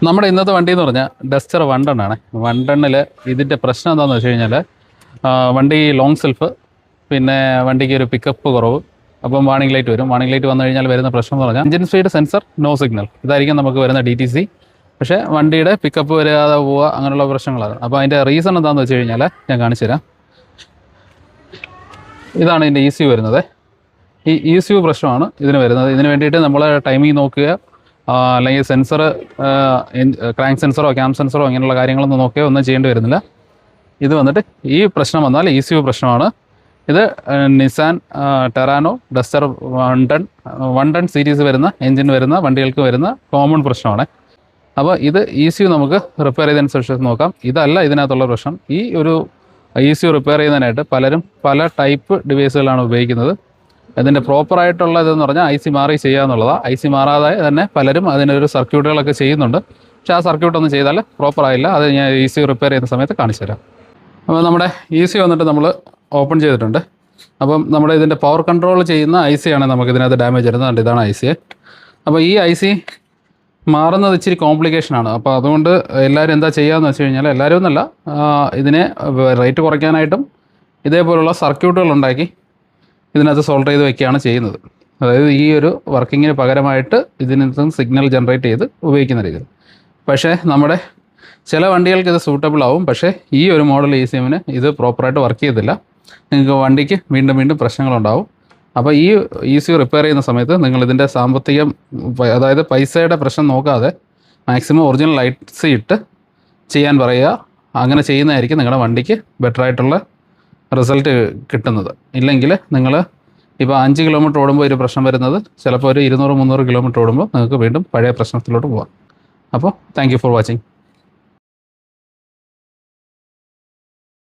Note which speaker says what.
Speaker 1: നമ്മുടെ ഇന്നത്തെ വണ്ടി എന്ന് പറഞ്ഞാൽ ഡസ്റ്റർ 1 ആണ്. 1 ഇതിൻ്റെ പ്രശ്നം എന്താണെന്ന് വെച്ച് കഴിഞ്ഞാൽ വണ്ടി ലോങ് സെൽഫ്, പിന്നെ വണ്ടിക്ക് ഒരു പിക്കപ്പ് കുറവ്, അപ്പം വാണിംഗ് ലൈറ്റ് വരും. വാണിംഗ് ലൈറ്റ് വന്നു കഴിഞ്ഞാൽ വരുന്ന പ്രശ്നം എന്ന് പറഞ്ഞാൽ engine speed sensor no signal, ഇതായിരിക്കും നമുക്ക് വരുന്ന DTC. പക്ഷേ വണ്ടിയുടെ പിക്കപ്പ് വരാതെ പോവുക, അങ്ങനെയുള്ള പ്രശ്നങ്ങളാണ്. അപ്പോൾ അതിൻ്റെ റീസൺ എന്താണെന്ന് വെച്ച് കഴിഞ്ഞാൽ ഞാൻ കാണിച്ചു തരാം. ഇതാണ് ഇതിൻ്റെ ECU വരുന്നത്. ഈ ECU പ്രശ്നമാണ് ഇതിന് വരുന്നത്. ഇതിന് വേണ്ടിയിട്ട് നമ്മൾ ടൈമിംഗ് നോക്കുക, അല്ലെങ്കിൽ സെൻസർ, ക്രാങ്ക് സെൻസറോ ക്യാം സെൻസറോ അങ്ങനെയുള്ള കാര്യങ്ങളൊന്നും നോക്കുകയോ ഒന്നും ചെയ്യേണ്ടി വരുന്നില്ല. ഇത് വന്നിട്ട് ഈ പ്രശ്നം വന്നാൽ ECU പ്രശ്നമാണ്. ഇത് Nissan Terrano Duster 1 ton series വരുന്ന എഞ്ചിൻ വരുന്ന വണ്ടികൾക്ക് വരുന്ന കോമൺ പ്രശ്നമാണ്. അപ്പോൾ ഇത് ECU നമുക്ക് റിപ്പയർ ചെയ്തതിന് ശേഷം നോക്കാം. ഇതല്ല ഇതിനകത്തുള്ള പ്രശ്നം. ഈ ഒരു ECU റിപ്പയർ ചെയ്യുന്നതിനായിട്ട് പലരും പല ടൈപ്പ് ഡിവൈസുകളാണ് ഉപയോഗിക്കുന്നത്. ഇതിൻ്റെ പ്രോപ്പറായിട്ടുള്ള ഇതെന്ന് പറഞ്ഞാൽ IC മാറി ചെയ്യുക എന്നുള്ളതാണ്. IC മാറാതെ തന്നെ പലരും അതിനൊരു സർക്യൂട്ടുകളൊക്കെ ചെയ്യുന്നുണ്ട്. പക്ഷേ ആ സർക്യൂട്ടൊന്നും ചെയ്താൽ പ്രോപ്പറായില്ല. അത് ഞാൻ ECU റിപ്പയർ ചെയ്യുന്ന സമയത്ത് കാണിച്ചു തരാം. അപ്പോൾ നമ്മുടെ ECU വന്നിട്ട് നമ്മൾ ഓപ്പൺ ചെയ്തിട്ടുണ്ട്. അപ്പം നമ്മുടെ ഇതിൻ്റെ പവർ കൺട്രോൾ ചെയ്യുന്ന IC ആണ് നമുക്ക് ഇതിനകത്ത് ഡാമേജ് വരുന്നത്. ഇതാണ് IC. അപ്പോൾ ഈ IC മാറുന്നത് ഇച്ചിരി കോംപ്ലിക്കേഷനാണ്. അപ്പോൾ അതുകൊണ്ട് എല്ലാവരും എന്താ ചെയ്യുകയെന്ന് വെച്ച് കഴിഞ്ഞാൽ, എല്ലാവരും എന്നല്ല, ഇതിനെ റേറ്റ് കുറയ്ക്കാനായിട്ടും ഇതേപോലുള്ള സർക്യൂട്ടുകൾ ഉണ്ടാക്കി ഇതിനകത്ത് സോൾഡർ ചെയ്ത് വെക്കുകയാണ് ചെയ്യുന്നത്. അതായത് ഈ ഒരു വർക്കിങ്ങിന് പകരമായിട്ട് ഇതിനകത്ത് സിഗ്നൽ ജനറേറ്റ് ചെയ്ത് ഉപയോഗിക്കുന്ന രീതിയിൽ. പക്ഷേ നമ്മുടെ ചില വണ്ടികൾക്ക് ഇത് സൂട്ടബിൾ ആവും. പക്ഷേ ഈ ഒരു മോഡൽ ECM-ന് ഇത് പ്രോപ്പറായിട്ട് വർക്ക് ചെയ്തില്ല. നിങ്ങൾക്ക് വണ്ടിക്ക് വീണ്ടും വീണ്ടും പ്രശ്നങ്ങളുണ്ടാവും. അപ്പോൾ ഈ ECU റിപ്പയർ ചെയ്യുന്ന സമയത്ത് നിങ്ങൾ ഇതിൻ്റെ സാമ്പത്തികം, അതായത് പൈസയുടെ പ്രശ്നം നോക്കാതെ മാക്സിമം ഒറിജിനൽ ലൈറ്റ്സ് ഇട്ട് ചെയ്യാൻ പറയുക. അങ്ങനെ ചെയ്യുന്നതായിരിക്കും നിങ്ങളുടെ വണ്ടിക്ക് ബെറ്ററായിട്ടുള്ള റിസൾട്ട് കിട്ടുന്നത്. ഇല്ലെങ്കിൽ നിങ്ങൾ ഇപ്പോൾ 5 കിലോമീറ്റർ ഓടുമ്പോൾ ഒരു പ്രശ്നം വരുന്നത് ചിലപ്പോൾ ഒരു 200-300 കിലോമീറ്റർ ഓടുമ്പോൾ നിങ്ങൾക്ക് വീണ്ടും പഴയ പ്രശ്നത്തിലോട്ട് പോകാം. അപ്പോൾ താങ്ക് യു ഫോർ വാച്ചിങ്.